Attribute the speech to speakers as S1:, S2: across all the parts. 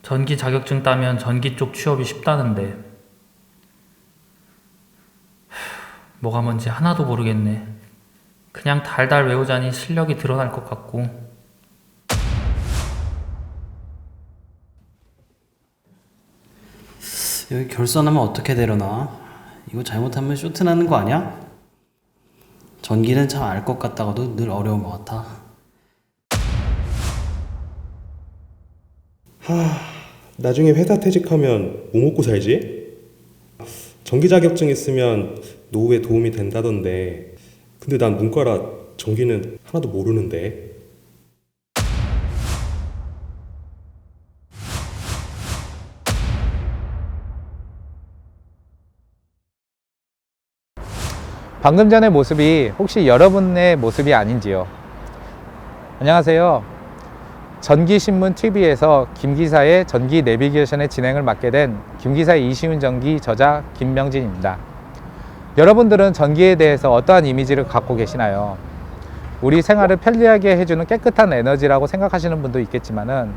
S1: 전기 자격증 따면 전기 쪽 취업이 쉽다는데 뭐가 뭔지 하나도 모르겠네. 그냥 달달 외우자니 실력이 드러날 것 같고.
S2: 여기 결선하면 어떻게 되려나? 이거 잘못하면 쇼트 나는 거 아니야? 전기는 참 알 것 같다가도 늘 어려운 것 같아.
S3: 나중에 회사 퇴직하면 뭐 먹고 살지? 전기 자격증 있으면 노후에 도움이 된다던데, 근데 난 문과라 전기는 하나도 모르는데.
S4: 방금 전의 모습이 혹시 여러분의 모습이 아닌지요? 안녕하세요. 전기신문TV에서 김기사의 전기 내비게이션의 진행을 맡게 된 김기사의 이쉬운 전기 저자 김명진입니다. 여러분들은 전기에 대해서 어떠한 이미지를 갖고 계시나요? 우리 생활을 편리하게 해주는 깨끗한 에너지라고 생각하시는 분도 있겠지만은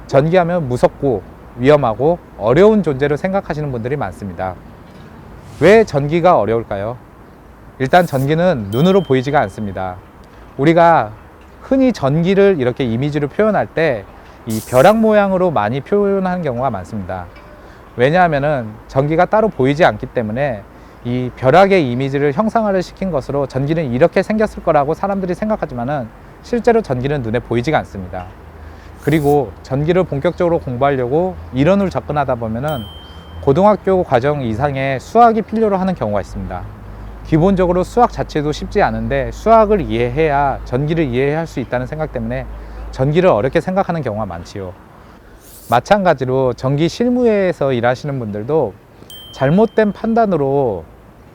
S4: 전기하면 무섭고 위험하고 어려운 존재로 생각하시는 분들이 많습니다. 왜 전기가 어려울까요? 일단 전기는 눈으로 보이지가 않습니다. 우리가 흔히 전기를 이렇게 이미지로 표현할 때 이 벼락 모양으로 많이 표현하는 경우가 많습니다. 왜냐하면은 전기가 따로 보이지 않기 때문에 이 벼락의 이미지를 형상화를 시킨 것으로 전기는 이렇게 생겼을 거라고 사람들이 생각하지만은 실제로 전기는 눈에 보이지가 않습니다. 그리고 전기를 본격적으로 공부하려고 이론을 접근하다 보면은 고등학교 과정 이상의 수학이 필요로 하는 경우가 있습니다. 기본적으로 수학 자체도 쉽지 않은데 수학을 이해해야 전기를 이해할 수 있다는 생각 때문에 전기를 어렵게 생각하는 경우가 많지요. 마찬가지로 전기 실무에서 일하시는 분들도 잘못된 판단으로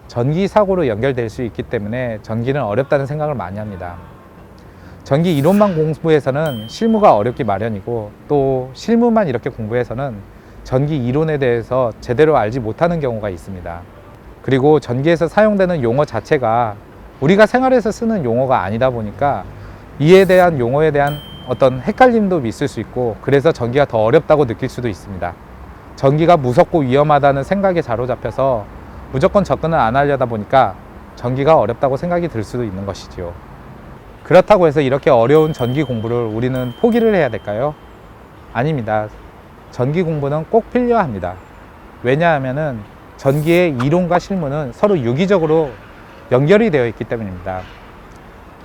S4: 전기 사고로 연결될 수 있기 때문에 전기는 어렵다는 생각을 많이 합니다. 전기 이론만 공부해서는 실무가 어렵기 마련이고, 또 실무만 이렇게 공부해서는 전기 이론에 대해서 제대로 알지 못하는 경우가 있습니다. 그리고 전기에서 사용되는 용어 자체가 우리가 생활에서 쓰는 용어가 아니다 보니까 이에 대한 용어에 대한 어떤 헷갈림도 있을 수 있고, 그래서 전기가 더 어렵다고 느낄 수도 있습니다. 전기가 무섭고 위험하다는 생각에 사로잡혀서 무조건 접근을 안 하려다 보니까 전기가 어렵다고 생각이 들 수도 있는 것이지요. 그렇다고 해서 이렇게 어려운 전기 공부를 우리는 포기를 해야 될까요? 아닙니다. 전기 공부는 꼭 필요합니다. 왜냐하면은 전기의 이론과 실무는 서로 유기적으로 연결이 되어 있기 때문입니다.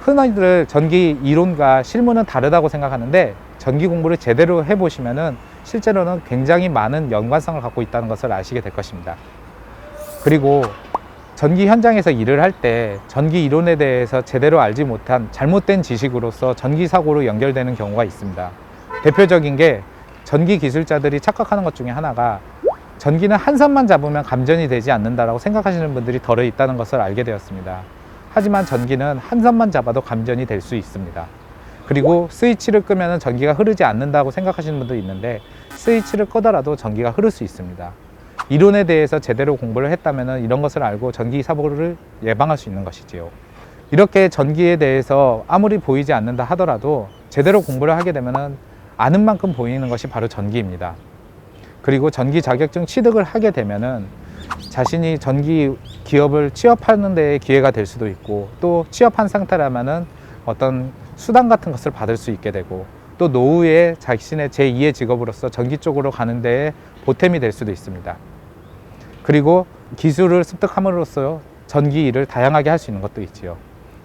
S4: 흔히들 전기 이론과 실무는 다르다고 생각하는데, 전기 공부를 제대로 해보시면은 실제로는 굉장히 많은 연관성을 갖고 있다는 것을 아시게 될 것입니다. 그리고 전기 현장에서 일을 할 때 전기 이론에 대해서 제대로 알지 못한 잘못된 지식으로서 전기 사고로 연결되는 경우가 있습니다. 대표적인 게 전기 기술자들이 착각하는 것 중에 하나가 전기는 한 선만 잡으면 감전이 되지 않는다라고 생각하시는 분들이 덜어 있다는 것을 알게 되었습니다. 하지만 전기는 한 선만 잡아도 감전이 될 수 있습니다. 그리고 스위치를 끄면 전기가 흐르지 않는다고 생각하시는 분도 있는데, 스위치를 끄더라도 전기가 흐를 수 있습니다. 이론에 대해서 제대로 공부를 했다면 이런 것을 알고 전기 사고를 예방할 수 있는 것이지요. 이렇게 전기에 대해서 아무리 보이지 않는다 하더라도 제대로 공부를 하게 되면 아는 만큼 보이는 것이 바로 전기입니다. 그리고 전기 자격증 취득을 하게 되면은 자신이 전기 기업을 취업하는 데에 기회가 될 수도 있고, 또 취업한 상태라면은 어떤 수당 같은 것을 받을 수 있게 되고, 또 노후에 자신의 제2의 직업으로서 전기 쪽으로 가는 데에 보탬이 될 수도 있습니다. 그리고 기술을 습득함으로써 전기 일을 다양하게 할 수 있는 것도 있지요.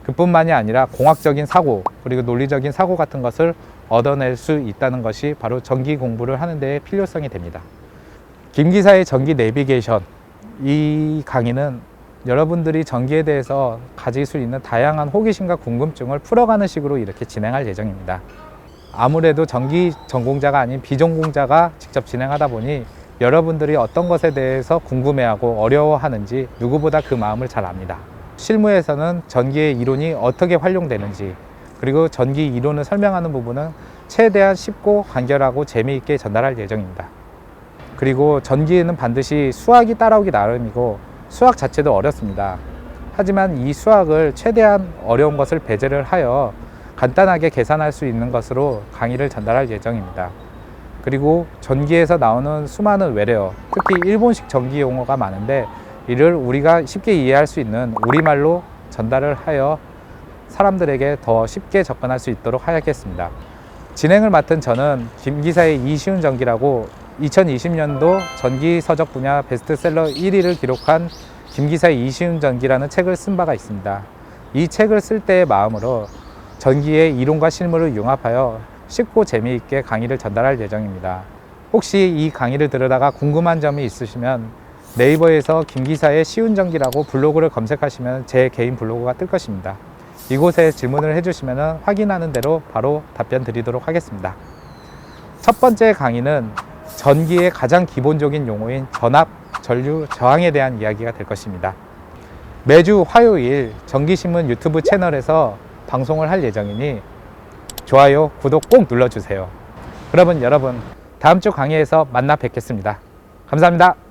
S4: 그뿐만이 아니라 공학적인 사고, 그리고 논리적인 사고 같은 것을 얻어낼 수 있다는 것이 바로 전기 공부를 하는 데에 필요성이 됩니다. 김기사의 전기 내비게이션, 이 강의는 여러분들이 전기에 대해서 가질 수 있는 다양한 호기심과 궁금증을 풀어가는 식으로 이렇게 진행할 예정입니다. 아무래도 전기 전공자가 아닌 비전공자가 직접 진행하다 보니 여러분들이 어떤 것에 대해서 궁금해하고 어려워하는지 누구보다 그 마음을 잘 압니다. 실무에서는 전기의 이론이 어떻게 활용되는지, 그리고 전기 이론을 설명하는 부분은 최대한 쉽고 간결하고 재미있게 전달할 예정입니다. 그리고 전기에는 반드시 수학이 따라오기 나름이고, 수학 자체도 어렵습니다. 하지만 이 수학을 최대한 어려운 것을 배제를 하여 간단하게 계산할 수 있는 것으로 강의를 전달할 예정입니다. 그리고 전기에서 나오는 수많은 외래어, 특히 일본식 전기 용어가 많은데 이를 우리가 쉽게 이해할 수 있는 우리말로 전달을 하여 사람들에게 더 쉽게 접근할 수 있도록 하겠습니다. 진행을 맡은 저는 김기사의 이쉬운 전기라고 2020년도 전기 서적 분야 베스트셀러 1위를 기록한 김기사의 이쉬운 전기라는 책을 쓴 바가 있습니다. 이 책을 쓸 때의 마음으로 전기의 이론과 실무를 융합하여 쉽고 재미있게 강의를 전달할 예정입니다. 혹시 이 강의를 들으다가 궁금한 점이 있으시면 네이버에서 김기사의 쉬운 전기라고 블로그를 검색하시면 제 개인 블로그가 뜰 것입니다. 이곳에 질문을 해주시면 확인하는 대로 바로 답변 드리도록 하겠습니다. 첫 번째 강의는 전기의 가장 기본적인 용어인 전압, 전류, 저항에 대한 이야기가 될 것입니다. 매주 화요일 전기신문 유튜브 채널에서 방송을 할 예정이니 좋아요, 구독 꼭 눌러주세요. 그러면 여러분 다음 주 강의에서 만나 뵙겠습니다. 감사합니다.